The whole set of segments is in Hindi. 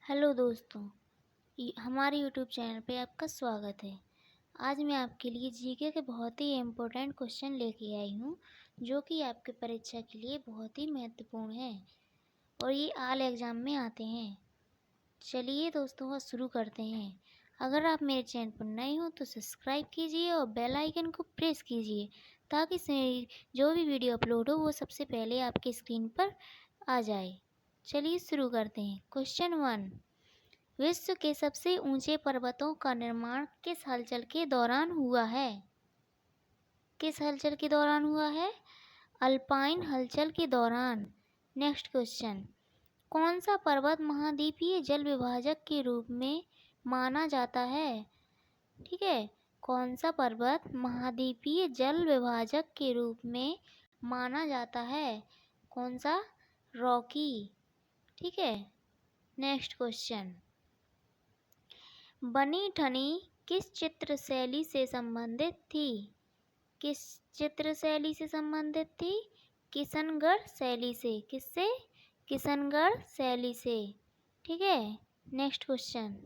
हेलो दोस्तों, हमारे यूट्यूब चैनल पे आपका स्वागत है। आज मैं आपके लिए जीके के बहुत ही इम्पोर्टेंट क्वेश्चन लेके आई हूँ, जो कि आपके परीक्षा के लिए बहुत ही महत्वपूर्ण है और ये ऑल एग्ज़ाम में आते हैं। चलिए दोस्तों, आज शुरू करते हैं। अगर आप मेरे चैनल पर नए हो तो सब्सक्राइब कीजिए और बेल आइकन को प्रेस कीजिए, ताकि जो भी वीडियो अपलोड हो वो सबसे पहले आपकी स्क्रीन पर आ जाए। चलिए शुरू करते हैं। क्वेश्चन 1, विश्व के सबसे ऊंचे पर्वतों का निर्माण किस हलचल के दौरान हुआ है? किस हलचल के दौरान हुआ है? अल्पाइन हलचल के दौरान। नेक्स्ट क्वेश्चन, कौन सा पर्वत महाद्वीपीय जल विभाजक के रूप में माना जाता है? ठीक है, कौन सा पर्वत महाद्वीपीय जल विभाजक के रूप में माना जाता है? कौन सा? रॉकी। ठीक है। नेक्स्ट क्वेश्चन, बनी ठनी किस चित्र शैली से संबंधित थी? किस चित्र शैली से संबंधित थी? किशनगढ़ शैली से। किससे? किशनगढ़ शैली से। ठीक है। नेक्स्ट क्वेश्चन,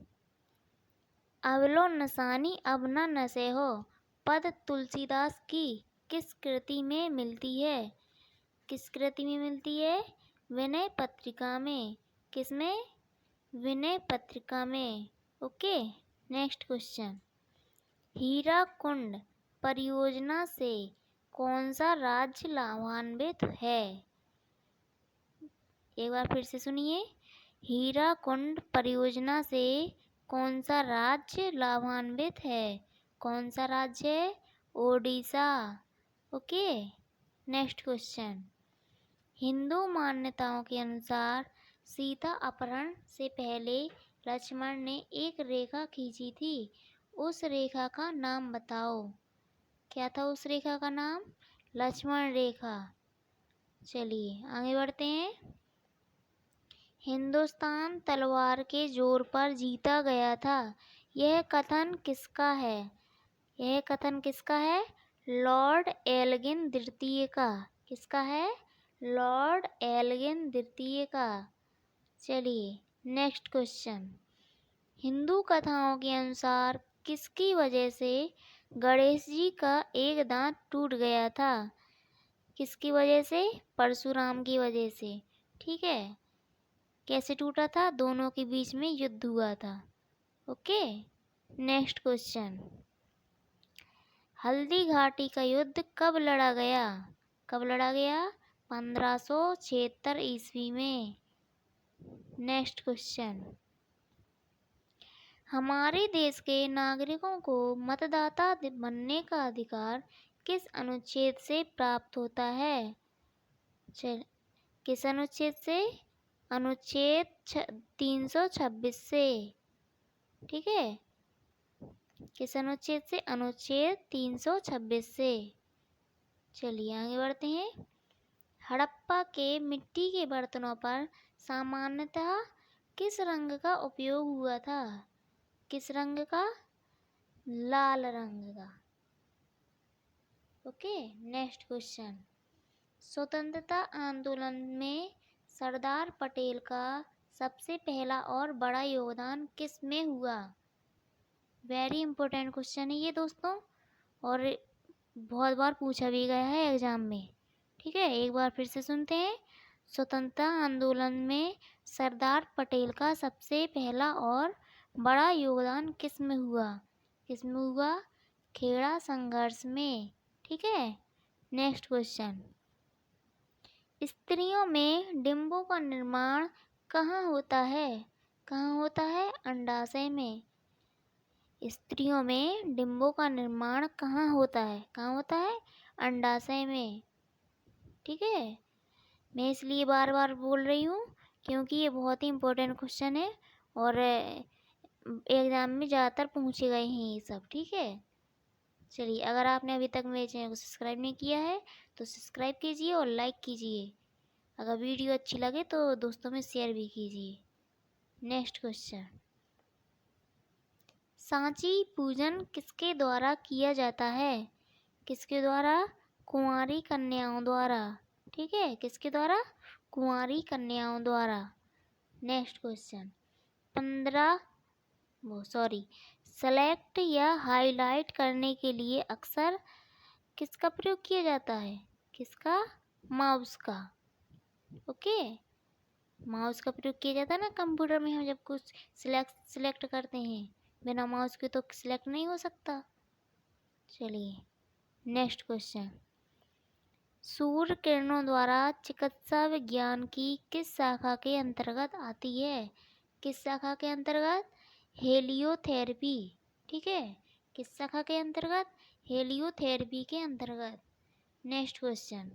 अवलो नसानी अब न नसे हो पद तुलसीदास की किस कृति में मिलती है? किस कृति में मिलती है? विनय पत्रिका में। किसमें? विनय पत्रिका में। ओके। नेक्स्ट क्वेश्चन, हीराकुंड परियोजना से कौन सा राज्य लाभान्वित है? एक बार फिर से सुनिए, हीराकुंड परियोजना से कौन सा राज्य लाभान्वित है? कौन सा राज्य है? Odisha. Okay. Next question, Hindu मान्यताओं के अनुसार सीता अपहरण से पहले लक्ष्मण ने एक रेखा खींची थी, उस रेखा का नाम बताओ। क्या था उस रेखा का नाम? लक्ष्मण रेखा। चलिए आगे बढ़ते हैं। हिंदुस्तान तलवार के जोर पर जीता गया था, यह कथन किसका है? यह कथन किसका है? लॉर्ड एल्गिन द्वितीय का। किसका है? लॉर्ड एल्गिन द्वितीय का। चलिए नेक्स्ट क्वेश्चन, हिंदू कथाओं के अनुसार किसकी वजह से गणेश जी का एक दांत टूट गया था? किसकी वजह से? परशुराम की वजह से। ठीक है। कैसे टूटा था? दोनों के बीच में युद्ध हुआ था। Okay. Next question, Haldi Ghati का युद्ध कब लड़ा गया? कब लड़ा गया? 1576 ईस्वी में। नेक्स्ट क्वेश्चन, हमारे देश के नागरिकों को मतदाता बनने का अधिकार किस अनुच्छेद से प्राप्त होता है? किस अनुच्छेद से? अनुच्छेद 326 से। ठीक है। किस अनुच्छेद से? अनुच्छेद 326 से। चलिए आगे बढ़ते हैं। हड़प्पा के मिट्टी के बर्तनों पर सामान्यतः किस रंग का उपयोग हुआ था? किस रंग का? लाल रंग का। ओके। नेक्स्ट क्वेश्चन, स्वतंत्रता आंदोलन में सरदार पटेल का सबसे पहला और बड़ा योगदान किस में हुआ? वेरी इंपॉर्टेंट क्वेश्चन है ये दोस्तों, और बहुत बार पूछा भी गया है एग्जाम में। ठीक है, एक बार फिर से सुनते हैं। स्वतंत्रता आंदोलन में सरदार पटेल का सबसे पहला और बड़ा योगदान किस में हुआ? किस में हुआ? खेड़ा संघर्ष में। ठीक है। नेक्स्ट क्वेश्चन, स्त्रियों में डिंबों का निर्माण कहाँ होता है? कहाँ होता है? अंडाशय में। स्त्रियों में डिंबों का निर्माण कहाँ होता है? कहाँ होता है? अंडाशय में। ठीक है। मैं इसलिए बार बार बोल रही हूँ क्योंकि ये बहुत ही इम्पोर्टेंट क्वेश्चन है और एग्ज़ाम में ज़्यादातर पूछे गए हैं ये सब। ठीक है। चलिए, अगर आपने अभी तक मेरे चैनल को सब्सक्राइब नहीं किया है तो सब्सक्राइब कीजिए और लाइक कीजिए। अगर वीडियो अच्छी लगे तो दोस्तों में शेयर भी कीजिए। नेक्स्ट क्वेश्चन, सांची पूजन किसके द्वारा किया जाता है? किसके द्वारा? कुंवारी कन्याओं द्वारा। ठीक है, किसके द्वारा? कुंवारी कन्याओं द्वारा। नेक्स्ट क्वेश्चन, सेलेक्ट या हाईलाइट करने के लिए अक्सर किसका प्रयोग किया जाता है? किसका? माउस का। ओके, माउस का प्रयोग किया जाता है ना कंप्यूटर में। हम जब कुछ सिलेक्ट करते हैं, बिना माउस के तो सिलेक्ट नहीं हो सकता। चलिए नेक्स्ट क्वेश्चन। सूर्य किरणों द्वारा चिकित्सा विज्ञान की किस शाखा के अंतर्गत आती है? किस शाखा के अंतर्गत? हेलियोथेरेपी। ठीक है, किस शाखा के अंतर्गत? हेलियोथेरेपी के अंतर्गत। Next question.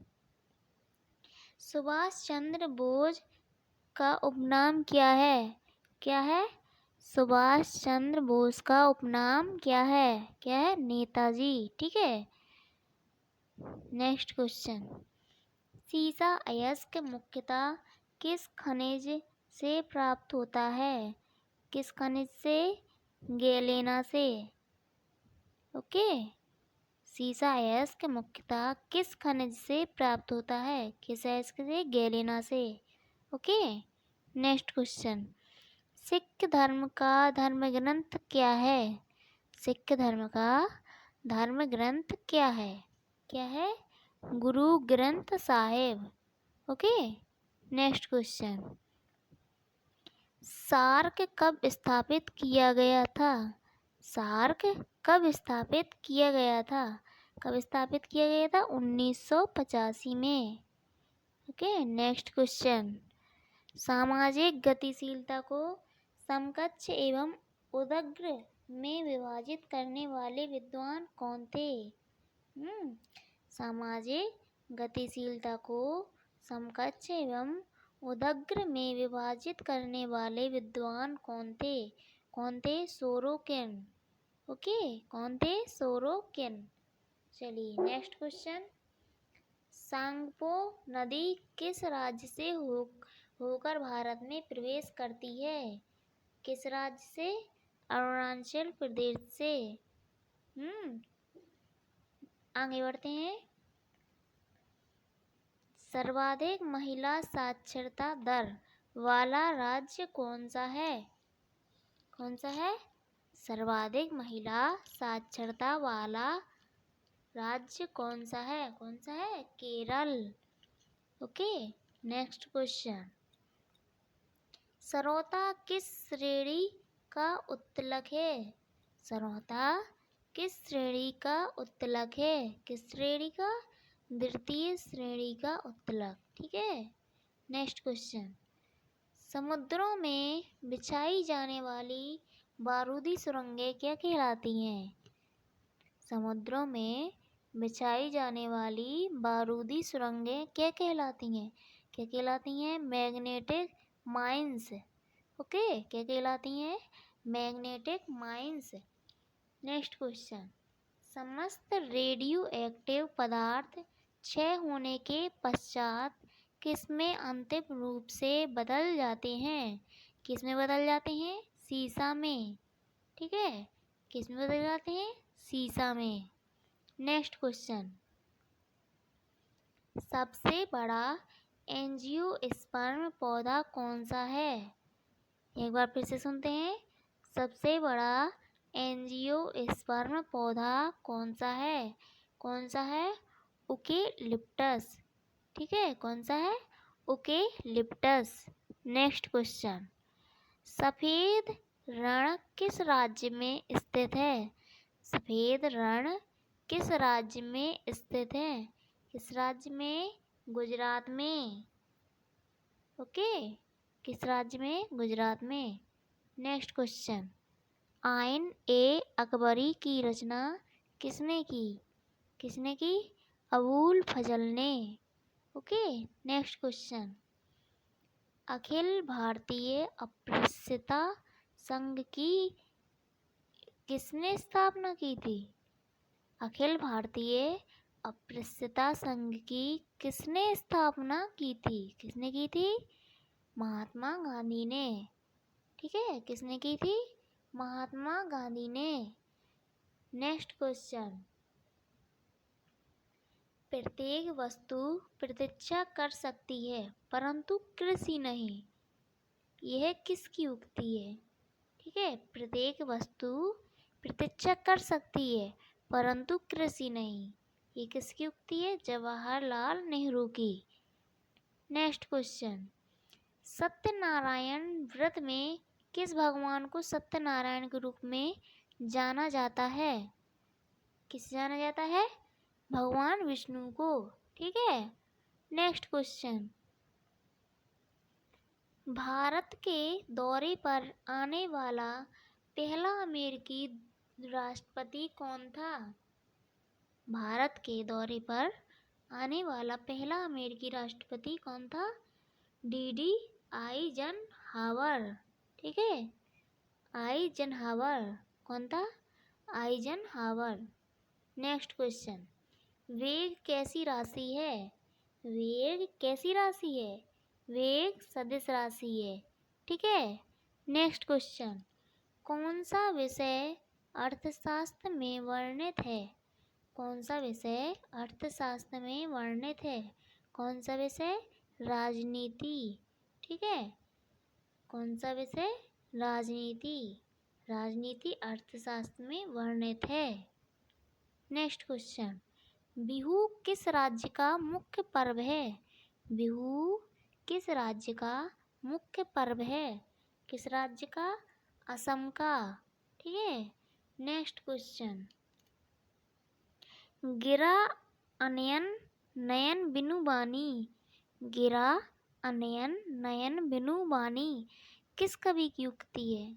सुभाष चंद्र बोस का उपनाम क्या है? क्या है? सुभाष चंद्र बोस का उपनाम क्या है? क्या है? नेताजी। ठीक है। Next question. सीसा अयस्क मुख्यतः किस खनिज से प्राप्त होता है? किस खनिज से? गैलेना से। ओके, सीसा अयस्क मुख्यतः किस खनिज से प्राप्त होता है? किस अयस्क से? गैलेना से। ओके। Next question. सिख धर्म का धर्म ग्रंथ क्या है? सिख धर्म का धर्म ग्रंथ क्या है? क्या है? Guru Granth Sahib. Okay. Next question. SAARC कब स्थापित किया गया था? सार्क कब स्थापित किया गया था? कब स्थापित किया गया था? 1985 में। ओके। Next question. सामाजिक गतिशीलता को समकक्ष एवं उदग्र में विभाजित करने वाले विद्वान कौन थे? सामाजिक गतिशीलता को समकक्ष एवं उदग्र में विभाजित करने वाले विद्वान कौन थे? कौन थे? सोरोकिन। ओके, कौन थे? सोरोकिन। चलिए नेक्स्ट क्वेश्चन। सांगपो नदी किस राज्य से होकर भारत में प्रवेश करती है? किस राज्य से? अरुणाचल प्रदेश से। आगे बढ़ते हैं। सर्वाधिक महिला साक्षरता दर वाला राज्य कौन सा है? कौन सा है? सर्वाधिक महिला साक्षरता वाला राज्य कौन सा है? कौन सा है? केरल। ओके। Next question. सरौता किस श्रेणी का उत्तलक है? सरौता किस श्रेणी का उत्तलक है? किस श्रेणी का? द्वितीय श्रेणी का उत्तलक। ठीक है। Next question. समुद्रों में बिछाई जाने वाली बारूदी सुरंगें क्या कहलाती हैं? समुद्रों में बिछाई जाने वाली बारूदी सुरंगें क्या कहलाती हैं? क्या कहलाती हैं? Magnetic mines. ओके, क्या कहलाती हैं? Magnetic mines. Next question. समस्त रेडियो एक्टिव पदार्थ क्षय होने के पश्चात किसमें अंतिम रूप से बदल जाते हैं? किसमें बदल जाते हैं? सीसा में। ठीक है, किसमें बदल जाते हैं? सीसा में। Next question. सबसे बड़ा एंजियोस्पर्म पौधा कौन सा है? एक बार फिर से सुनते हैं। सबसे बड़ा एंजियोस्पर्म पौधा कौन सा है? कौन सा है? यूकेलिप्टस। ठीक है, कौन सा है? यूकेलिप्टस। Next question. सफेद रण किस राज्य में स्थित है? सफेद रण किस राज्य में स्थित है? किस राज्य में? गुजरात में। ओके, किस राज्य में? गुजरात में। Next question. आइन ए अकबरी की रचना किसने की? किसने की? अबुल फजल ने। Okay. Next question. Akhil Bharatiya अस्पृश्यता संघ की किसने स्थापना की थी? अखिल भारतीय अस्पृश्यता संघ की किसने स्थापना की थी? किसने की थी? महात्मा गांधी ने। ठीक है, किसने की थी? महात्मा गांधी ने। Next question. प्रत्येक वस्तु प्रतीक्षा कर सकती है परंतु कृषि नहीं, यह किसकी उक्ति है? ठीक है। प्रत्येक वस्तु प्रतीक्षा कर सकती है परंतु कृषि नहीं। ये किसकी उक्ति है? जवाहरलाल नेहरू की। नेक्स्ट क्वेश्चन, सत्यनारायण व्रत में किस भगवान को सत्यनारायण के रूप में जाना जाता है? किसे जाना जाता है? भगवान विष्णु को। ठीक है। नेक्स्ट क्वेश्चन, भारत के दौरे पर आने वाला पहला अमेरिकी राष्ट्रपति कौन था? भारत के दौरे पर आने वाला पहला अमेरिकी राष्ट्रपति कौन था? DD Eisenhower. ठीक है, आइजनहावर। कौन था? आइजनहावर। नेक्स्ट क्वेश्चन, वेग कैसी राशि है? वेग कैसी राशि है? वेग सदिश राशि है। ठीक है। नेक्स्ट क्वेश्चन, कौन सा विषय अर्थशास्त्र में वर्णित है? कौन सा विषय अर्थशास्त्र में वर्णित है? कौन सा विषय? राजनीति। ठीक है। कौन सा विषय? राजनीति। राजनीति अर्थशास्त्र में वर्णित है। नेक्स्ट क्वेश्चन, बिहू किस राज्य का मुख्य पर्व है? बिहू किस राज्य का मुख्य पर्व है? किस राज्य का? असम का। ठीक है। नेक्स्ट क्वेश्चन, गिरा अनयन नयन बिनु बानी। गिरा अनयन नयन बिनु बानी किस कवि की उक्ति है?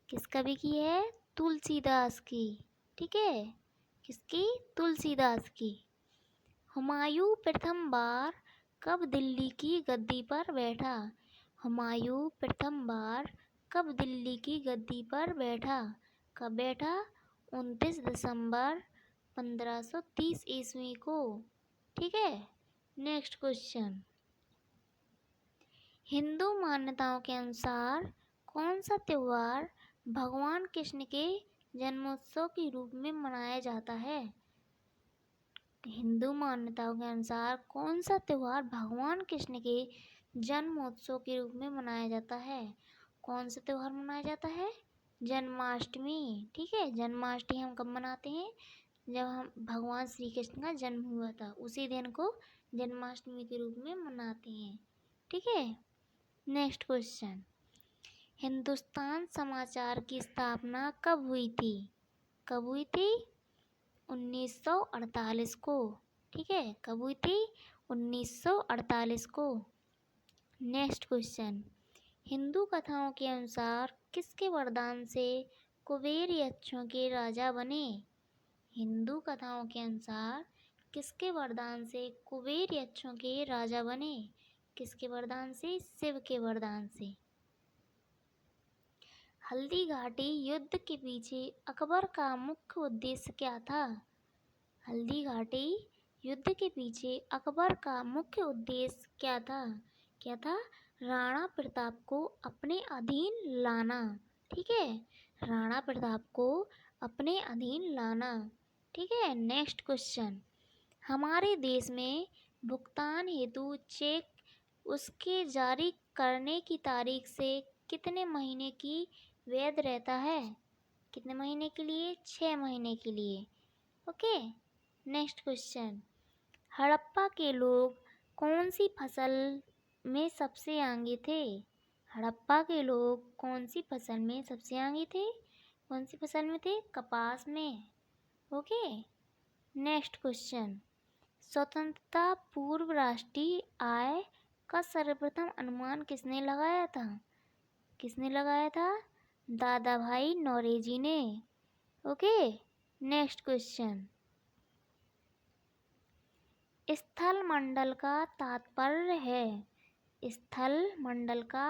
किस कवि की है? तुलसीदास की। ठीक है। किसकी? तुलसीदास की। हुमायूं प्रथम बार कब दिल्ली की गद्दी पर बैठा? हुमायूं प्रथम बार कब दिल्ली की गद्दी पर बैठा? कब बैठा? 29 दिसंबर 1530 ईस्वी को। ठीक है। नेक्स्ट क्वेश्चन, हिंदू मान्यताओं के अनुसार कौन सा त्योहार भगवान कृष्ण के जन्मोत्सव के रूप में मनाया जाता है? हिंदू मान्यताओं के अनुसार कौन सा त्योहार भगवान कृष्ण के जन्मोत्सव के रूप में मनाया जाता है? कौन सा त्योहार मनाया जाता है? जन्माष्टमी। ठीक है। जन्माष्टमी हम कब मनाते हैं? जब हम भगवान श्री कृष्ण का जन्म हुआ था उसी दिन को जन्माष्टमी के रूप में मनाते हैं। ठीक है। नेक्स्ट क्वेश्चन, हिंदुस्तान समाचार की स्थापना कब हुई थी? कब हुई थी? 1948 को। ठीक है। कब हुई थी? 1948 को। नेक्स्ट क्वेश्चन, हिंदू कथाओं के अनुसार किसके वरदान से कुबेर यक्षों के राजा बने? हिंदू कथाओं के अनुसार किसके वरदान से कुबेर यक्षों के राजा बने? किसके वरदान से? शिव के वरदान से। हल्दी घाटी युद्ध के पीछे अकबर का मुख्य उद्देश्य क्या था? हल्दी घाटी युद्ध के पीछे अकबर का मुख्य उद्देश्य क्या था? क्या था? राणा प्रताप को अपने अधीन लाना। ठीक है। राणा प्रताप को अपने अधीन लाना। ठीक है। नेक्स्ट क्वेश्चन, हमारे देश में भुगतान हेतु चेक उसके जारी करने की तारीख से कितने महीने की वैध रहता है? कितने महीने के लिए? 6 महीने के लिए। ओके। नेक्स्ट क्वेश्चन, हड़प्पा के लोग कौन सी फसल में सबसे आगे थे? हड़प्पा के लोग कौन सी फसल में सबसे आगे थे? कौन सी फसल में थे? कपास में। ओके। नेक्स्ट क्वेश्चन, स्वतंत्रता पूर्व राष्ट्रीय आय का सर्वप्रथम अनुमान किसने लगाया था? किसने लगाया था? दादा भाई नौरोजी ने। ओके। नेक्स्ट क्वेश्चन, स्थल मंडल का तात्पर्य है? स्थल मंडल का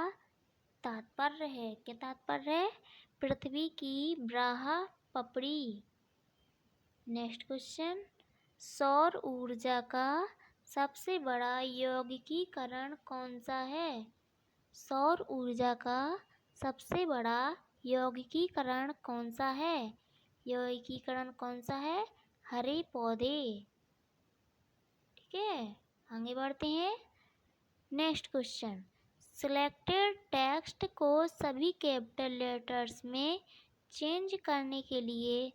तात्पर्य है, क्या तात्पर्य है? पृथ्वी की ब्राह पपड़ी। नेक्स्ट क्वेश्चन, सौर ऊर्जा का सबसे बड़ा यौगिकीकरण कौन सा है? सौर ऊर्जा का सबसे बड़ा यौगिकीकरण कौन सा है? यौगिकीकरण कौन सा है? हरे पौधे। ठीक है। आगे बढ़ते हैं। नेक्स्ट क्वेश्चन, सिलेक्टेड टेक्स्ट को सभी कैपिटल लेटर्स में चेंज करने के लिए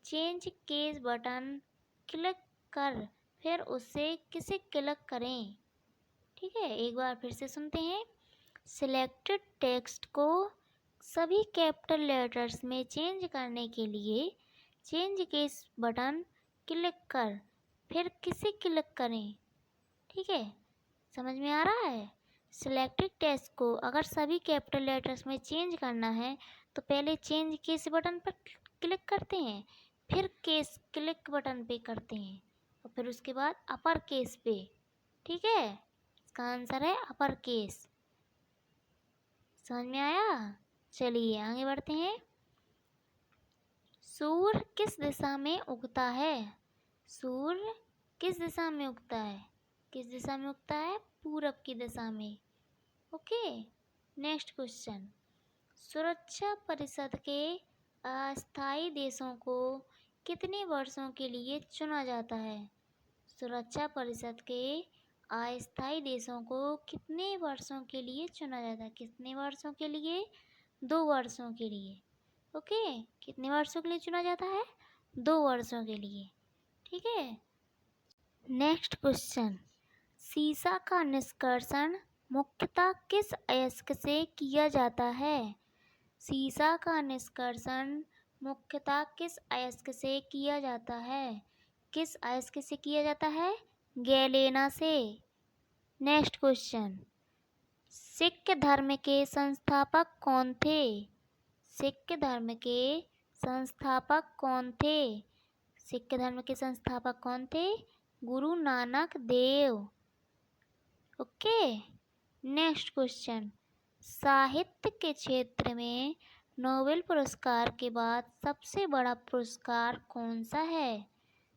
चेंज केस बटन क्लिक कर फिर उसे किसे क्लिक करें। ठीक है, एक बार फिर से सुनते हैं। सिलेक्टेड टेक्स्ट को सभी कैपिटल लेटर्स में चेंज करने के लिए चेंज केस बटन क्लिक कर फिर किसे क्लिक करें। ठीक है, समझ में आ रहा है। सिलेक्टेड टेक्स्ट को अगर सभी कैपिटल लेटर्स में चेंज करना है तो पहले चेंज केस बटन पर क्लिक करते हैं, फिर केस क्लिक बटन पे करते हैं और फिर उसके बाद अपर केस पे। ठीक है, इसका आंसर है अपर केस। समझ में आया। चलिए आगे बढ़ते हैं। सूर्य किस दिशा में उगता है। सूर्य किस दिशा में उगता है। किस दिशा में उगता है, पूरब की दिशा में। Okay, next question. सुरक्षा परिषद के अस्थायी देशों को कितने वर्षों के लिए चुना जाता है। सुरक्षा परिषद के अस्थायी देशों को कितने वर्षों के लिए चुना जाता है। कितने वर्षों के लिए, 2 वर्षों के लिए। ओके, कितने वर्षों के लिए चुना जाता है, 2 वर्षों के लिए। ठीक है, नेक्स्ट क्वेश्चन। सीसा का निष्कर्षण मुख्यतः किस अयस्क से किया जाता है। सीसा का निष्कर्षण मुख्यतः किस अयस्क से किया जाता है। किस अयस्क से किया जाता है, गैलेना से। Next question. सिख धर्म के संस्थापक कौन थे। सिख धर्म के संस्थापक कौन थे। सिख धर्म के संस्थापक कौन थे, Guru Nanak Dev. Okay, next question. साहित्य के क्षेत्र में नोबेल पुरस्कार के बाद सबसे बड़ा पुरस्कार कौन सा है।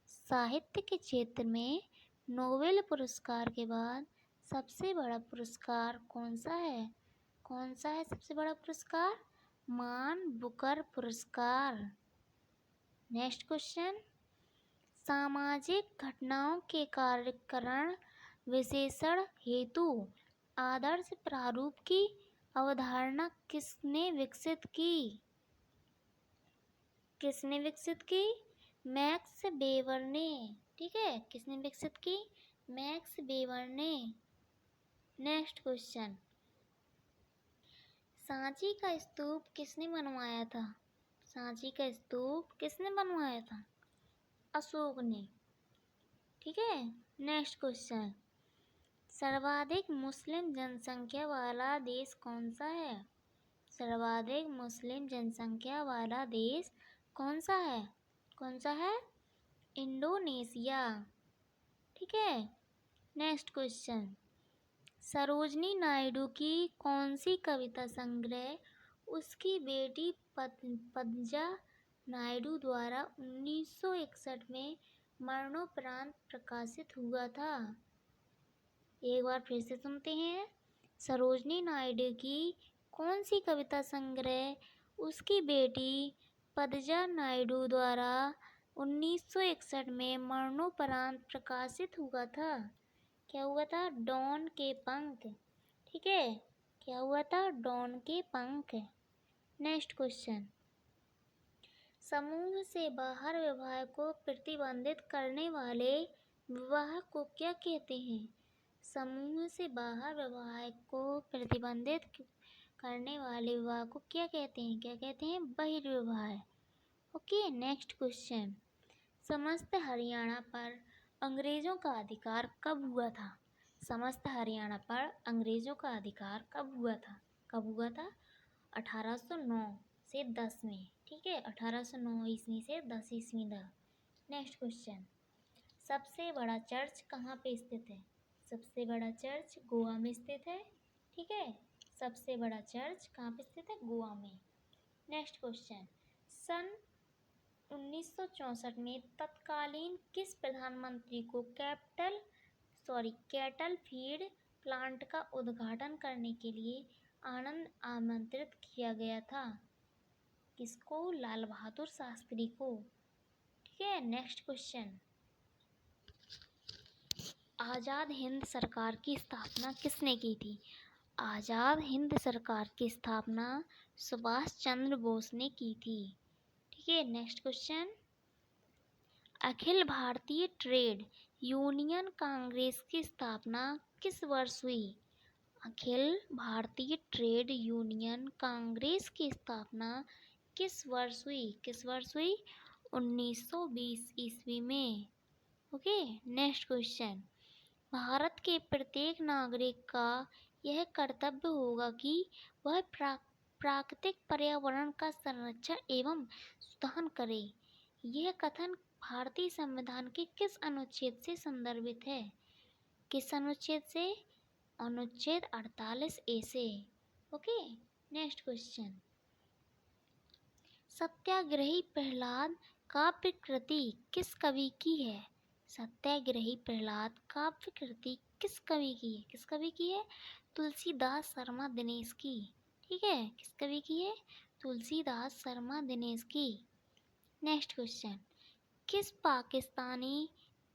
साहित्य के क्षेत्र में नोबेल पुरस्कार के बाद सबसे बड़ा पुरस्कार कौन सा है। कौन सा है सबसे बड़ा पुरस्कार, मान बुकर पुरस्कार। Next question. सामाजिक घटनाओं के कार्यकरण विश्लेषण हेतु आदर्श प्रारूप की अवधारणा किसने विकसित की। किसने विकसित की, मैक्स वेबर ने। ठीक है, किसने विकसित की, मैक्स वेबर ने। Next question. सांची का स्तूप किसने बनवाया था। सांची का स्तूप किसने बनवाया था, अशोक ने। ठीक है, नेक्स्ट क्वेश्चन। सर्वाधिक मुस्लिम जनसंख्या वाला देश कौन सा है। सर्वाधिक मुस्लिम जनसंख्या वाला देश कौन सा है। कौन सा है, इंडोनेशिया। ठीक है, नेक्स्ट क्वेश्चन। सरोजनी नायडू की कौन सी कविता संग्रह उसकी बेटी पद्मजा नायडू द्वारा 1961 में मरणोपरांत प्रकाशित हुआ था। एक बार फिर से सुनते हैं। सरोजनी नायडू की कौन सी कविता संग्रह उसकी बेटी पद्मजा नायडू द्वारा 1961 में मरणोपरांत प्रकाशित हुआ था। क्या हुआ था, डॉन के पंख। ठीक है, क्या हुआ था, डॉन के पंख। Next question. समूह से बाहर विवाह को प्रतिबंधित करने वाले विवाह को क्या कहते हैं। समूह से बाहर विवाह को प्रतिबंधित करने वाले विवाह को क्या कहते हैं। क्या कहते हैं, बहिर्विवाह। Okay, next question. समस्त हरियाणा पर अंग्रेजों का अधिकार कब हुआ था। समस्त हरियाणा पर अंग्रेजों का अधिकार कब हुआ था। कब हुआ था, 1809 से 10 में। ठीक है, 1809 ईस्वी से 10 ईस्वी तक। Next question. सबसे बड़ा चर्च कहाँ पे स्थित है। सबसे बड़ा चर्च गोवा में स्थित है। ठीक है, सबसे बड़ा चर्च कहाँ पे स्थित है, गोवा में। Next question. सन 1964 में तत्कालीन किस प्रधानमंत्री को कैटल फीड प्लांट का उद्घाटन करने के लिए आनंद आमंत्रित किया गया था। किसको, लाल बहादुर शास्त्री को। ठीक है, नेक्स्ट क्वेश्चन। आज़ाद हिंद सरकार की स्थापना किसने की थी। आज़ाद हिंद सरकार की स्थापना सुभाष चंद्र बोस ने की थी। ठीक है, next question. Akhil Bharatiya trade union Congress की स्थापना किस वर्ष हुई? अखिल भारतीय ट्रेड यूनियन कांग्रेस की स्थापना किस वर्ष हुई? किस वर्ष हुई? 1920 ईस्वी में। Okay, next question. भारत के प्रत्येक नागरिक का यह कर्तव्य होगा कि वह प्राकृतिक पर्यावरण का संरक्षण एवं सुधार करे। यह कथन भारतीय संविधान के किस अनुच्छेद से संदर्भित है? किस अनुच्छेद से? अनुच्छेद 48A से। Okay, next question. सत्याग्रही प्रहलाद काव्य कृति किस कवि की है? सत्याग्रही प्रहलाद काव्य कृति किस कवि की है? किस कवि की है? तुलसीदास शर्मा दिनेश की। ठीक है, किस कवि की है? तुलसीदास शर्मा दिनेश की। Next question. किस पाकिस्तानी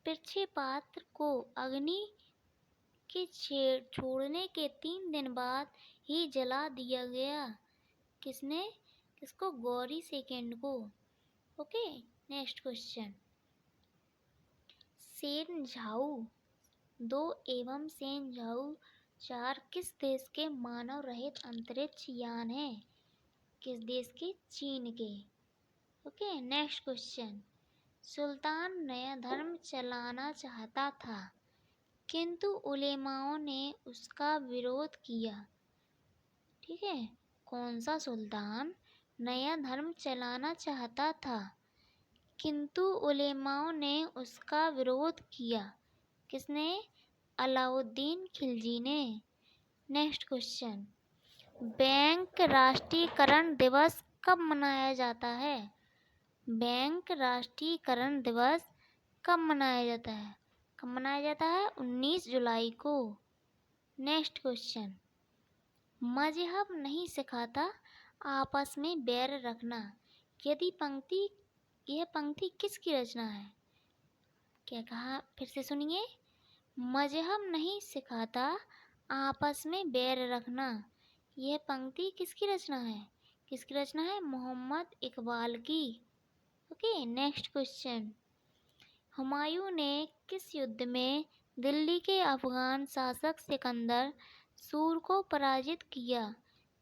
प्रक्षेपास्त्र को अग्नि के छोड़ने के 3 दिन बाद ही जला दिया गया? किसने? किसको? गौरी सेकंड को। Okay, next question. सेन झाऊ 2 एवं सेन झाऊ 4 किस देश के मानव रहित अंतरिक्ष यान है? किस देश के? चीन के। Okay, next question. सुल्तान नया धर्म चलाना चाहता था किंतु उलेमाओं ने उसका विरोध किया। ठीक है, कौन सा सुल्तान नया धर्म चलाना चाहता था किंतु उलेमाओं ने उसका विरोध किया? किसने? अलाउद्दीन खिलजी ने। Next question. बैंक राष्ट्रीयकरण दिवस कब मनाया जाता है? बैंक राष्ट्रीयकरण दिवस कब मनाया जाता है? कब मनाया जाता है? 19 जुलाई को। Next question. मजहब नहीं सिखाता आपस में बैर रखना। यह पंक्ति किसकी रचना है? क्या कहा? फिर से सुनिए। मजहब नहीं सिखाता आपस में बैर रखना। यह पंक्ति किसकी रचना है? किसकी रचना है? मोहम्मद इकबाल की। Okay, next question. हुमायूं ने किस युद्ध में दिल्ली के अफगान शासक सिकंदर सूर को पराजित किया?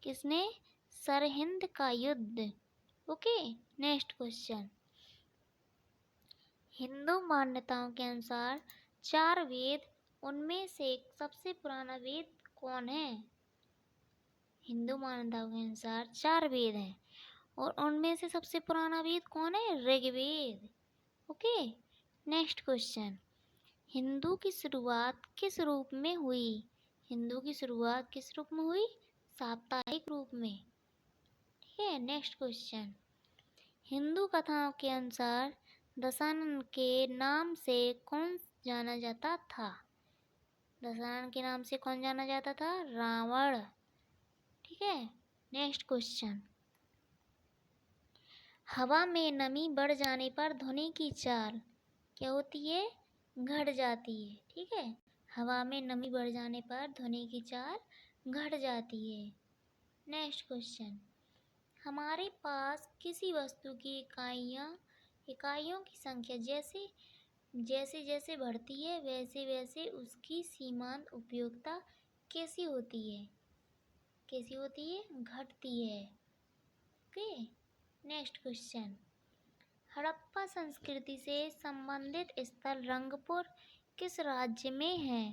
किसने? सरहिंद का युद्ध। Okay, next question. हिंदू मान्यताओं के अनुसार 4 वेद, उनमें से सबसे पुराना वेद कौन है? हिंदू मान्यताओं के अनुसार 4 वेद हैं और उनमें से सबसे पुराना वेद कौन है? Rigveda. Okay, next question. Hindu की शुरुआत किस रूप में हुई? हिंदू की शुरुआत किस रूप में हुई? साप्ताहिक रूप में। ठीक है, नेक्स्ट क्वेश्चन। हिंदू कथाओं के अनुसार दशानन के नाम से कौन जाना जाता था? दशानन के नाम से कौन जाना जाता था? रावण। ठीक है, नेक्स्ट क्वेश्चन। हवा में नमी बढ़ जाने पर ध्वनि की चाल क्या होती है? घट जाती है। ठीक है, हवा में नमी बढ़ जाने पर ध्वनि की चाल घट जाती है। Next question. हमारे पास किसी वस्तु की इकाइयों की संख्या जैसे जैसे बढ़ती है वैसे वैसे उसकी सीमांत उपयोगिता कैसी होती है? कैसी होती है? घटती है। Okay, next question. हड़प्पा संस्कृति से संबंधित स्थल रंगपुर किस राज्य में है?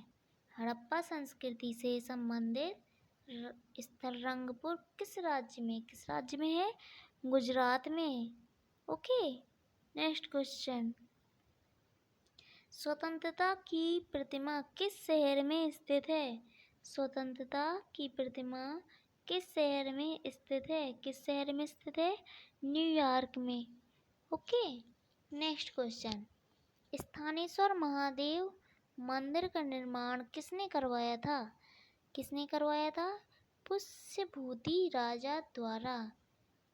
हड़प्पा संस्कृति से संबंधित स्थल रंगपुर किस राज्य में? किस राज्य में है? गुजरात में। Okay, next question. स्वतंत्रता की प्रतिमा किस शहर में स्थित है? स्वतंत्रता की प्रतिमा किस शहर में स्थित है? किस शहर में स्थित है? न्यूयॉर्क में। Okay, next question. Sthaneshwar Mahadev मंदिर का निर्माण किसने करवाया था? किसने करवाया था? पुष्यभूति राजा द्वारा।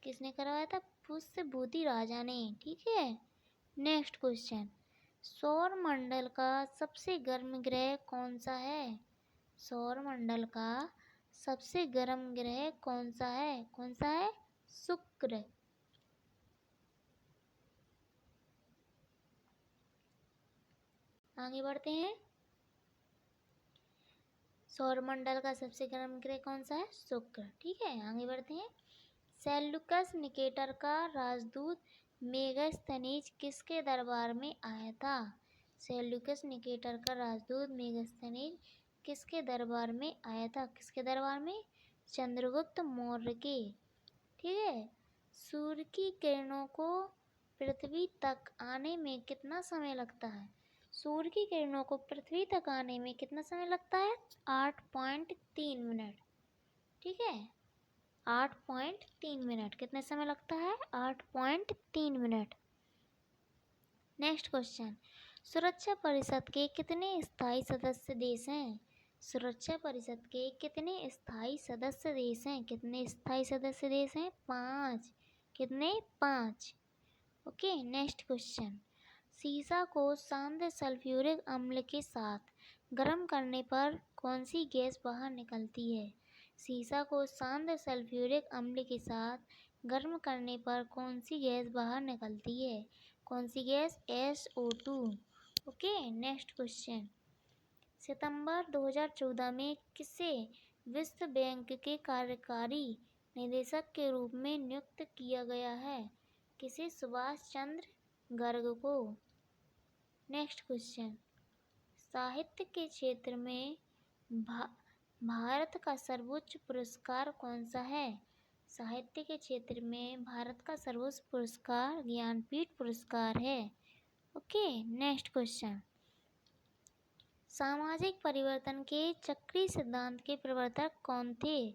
किसने करवाया था? पुष्यभूति राजा ने। ठीक है, नेक्स्ट क्वेश्चन। सौर मंडल का सबसे गर्म ग्रह कौन सा है? सौर मंडल का सबसे गर्म ग्रह कौन सा है? कौन सा है? शुक्र। आगे बढ़ते हैं। सौरमंडल का सबसे गर्म ग्रह कौन सा है? शुक्र। ठीक है, आगे बढ़ते हैं। सेल्यूकस निकेटर का राजदूत मेगास्थनीज किसके दरबार में आया था? सेल्यूकस निकेटर का राजदूत मेगास्थनीज किसके दरबार में आया था? किसके दरबार में? चंद्रगुप्त मौर्य के। ठीक है। सूर्य की किरणों को पृथ्वी तक आने में कितना समय लगता है? सूर्य की किरणों को पृथ्वी तक आने में कितना समय लगता है? 8.3 मिनट। ठीक है, 8.3 मिनट। कितने समय लगता है? 8.3 मिनट। Next question. सुरक्षा परिषद के कितने स्थायी सदस्य देश हैं? सुरक्षा परिषद के कितने स्थायी सदस्य देश हैं? कितने स्थायी सदस्य देश हैं? 5। कितने? 5। Okay, next question. सीसा को सांद्र सल्फ्यूरिक अम्ल के साथ गर्म करने पर कौन सी गैस बाहर निकलती है? सीसा को सांद्र सल्फ्यूरिक अम्ल के साथ गर्म करने पर कौन सी गैस बाहर निकलती है? कौन सी gas? SO2। Okay, next question. सितंबर 2014 में किसे विश्व बैंक के कार्यकारी निदेशक के रूप में नियुक्त किया गया है? किसे? सुभाष चंद्र गर्ग को। Next question. साहित्य के क्षेत्र में भारत का सर्वोच्च पुरस्कार कौन सा है? साहित्य के क्षेत्र में भारत का सर्वोच्च पुरस्कार ज्ञानपीठ पुरस्कार है। Okay, next question. सामाजिक परिवर्तन के चक्रीय सिद्धांत के प्रवर्तक कौन थे?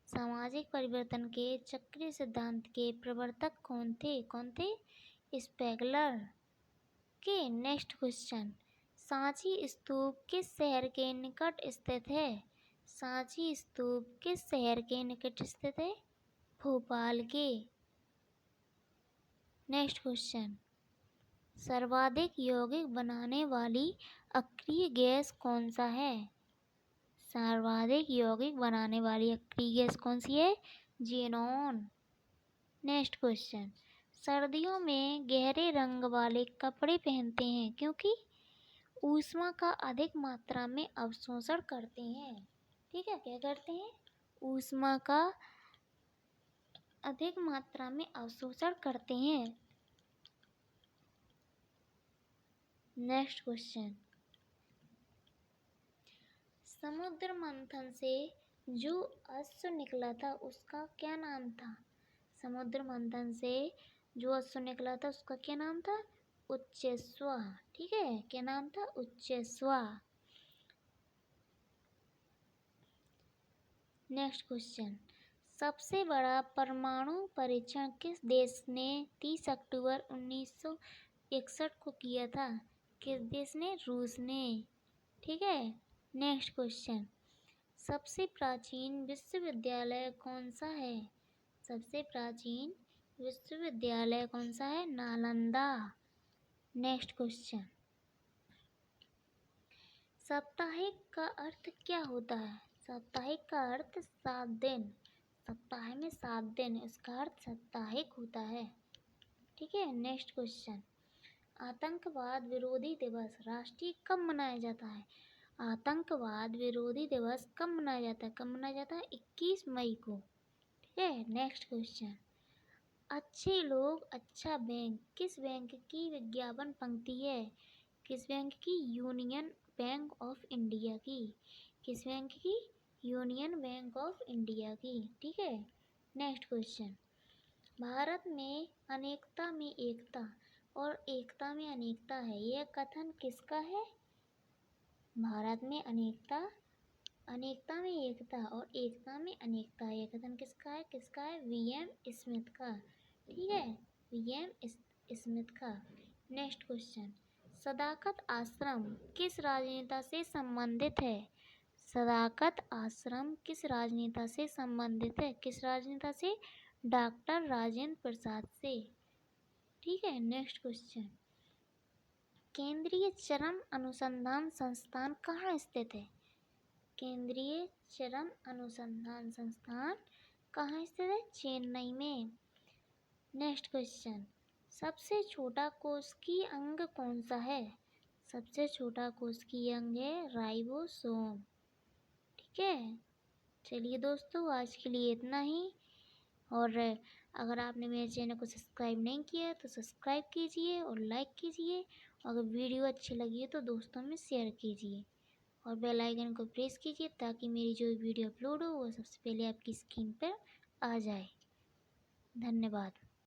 सामाजिक परिवर्तन के चक्रीय सिद्धांत के प्रवर्तक कौन थे? कौन थे? स्पेगलर। के नेक्स्ट क्वेश्चन। सांची स्तूप किस शहर के निकट स्थित है? सांची स्तूप किस शहर के निकट स्थित है? भोपाल के। Next question. सर्वाधिक यौगिक बनाने वाली अक्रिय गैस कौन सा है? सर्वाधिक यौगिक बनाने वाली अक्रिय गैस कौन सी है? ज़ेनॉन। Next question. सर्दियों में गहरे रंग वाले कपड़े पहनते हैं क्योंकि ऊष्मा का अधिक मात्रा में अवशोषण करते हैं। ठीक है, क्या करते हैं? ऊष्मा का अधिक मात्रा में अवशोषण करते हैं। Next question. समुद्र मंथन से जो अश्व निकला था उसका क्या नाम था? समुद्र मंथन से जो अश्व निकला था उसका क्या नाम था? उच्चैश्वा। ठीक है, क्या नाम था? उच्चैश्वा। Next question. सबसे बड़ा परमाणु परीक्षण किस देश ने 30 अक्टूबर 1961 को किया था? किस देश ने? रूस ने। ठीक है, नेक्स्ट क्वेश्चन। सबसे प्राचीन विश्वविद्यालय कौन सा है? सबसे प्राचीन विश्वविद्यालय कौन सा है? नालंदा। Next question. साप्ताहिक का अर्थ क्या होता है? साप्ताहिक का अर्थ 7 दिन। सप्ताह में 7 दिन, इसका अर्थ साप्ताहिक होता है। ठीक है, नेक्स्ट क्वेश्चन। आतंकवाद विरोधी दिवस राष्ट्रीय कब मनाया जाता है? आतंकवाद विरोधी दिवस कब मनाया जाता है? कब मनाया जाता है? 21 मई को। ठीक है, नेक्स्ट क्वेश्चन। अच्छे लोग अच्छा बैंक किस बैंक की विज्ञापन पंक्ति है? किस बैंक की? यूनियन बैंक ऑफ इंडिया की। किस बैंक की? यूनियन बैंक ऑफ इंडिया की। ठीक है, नेक्स्ट क्वेश्चन। भारत में अनेकता में एकता और एकता में अनेकता है, यह कथन किसका है? भारत में अनेकता, अनेकता में एकता और एकता में अनेकता, यह कथन किसका है? किसका है? VM स्मिथ का। ठीक है, VM स्मिथ का। Next question. सदाकत आश्रम किस राजनेता से संबंधित है? सदाकत आश्रम किस राजनेता से संबंधित है? किस राजनेता से? डॉक्टर राजेंद्र प्रसाद से। ठीक है, नेक्स्ट क्वेश्चन। केंद्रीय चरम अनुसंधान संस्थान कहाँ स्थित है? केंद्रीय चरम अनुसंधान संस्थान कहाँ स्थित है? चेन्नई में। नेक्स्ट क्वेश्चन, सबसे छोटा कोशिकीय अंग कौन सा है? सबसे छोटा कोशिकीय अंग है राइबोसोम। ठीक है, चलिए दोस्तों आज के लिए इतना ही। और अगर आपने मेरे चैनल को सब्सक्राइब नहीं किया तो सब्सक्राइब कीजिए और लाइक कीजिए। अगर वीडियो अच्छी लगी है तो दोस्तों में शेयर कीजिए और बेल आइकन को प्रेस कीजिए ताकि मेरी जो वीडियो अपलोड हो वो सबसे पहले आपकी स्क्रीन पर आ जाए। धन्यवाद।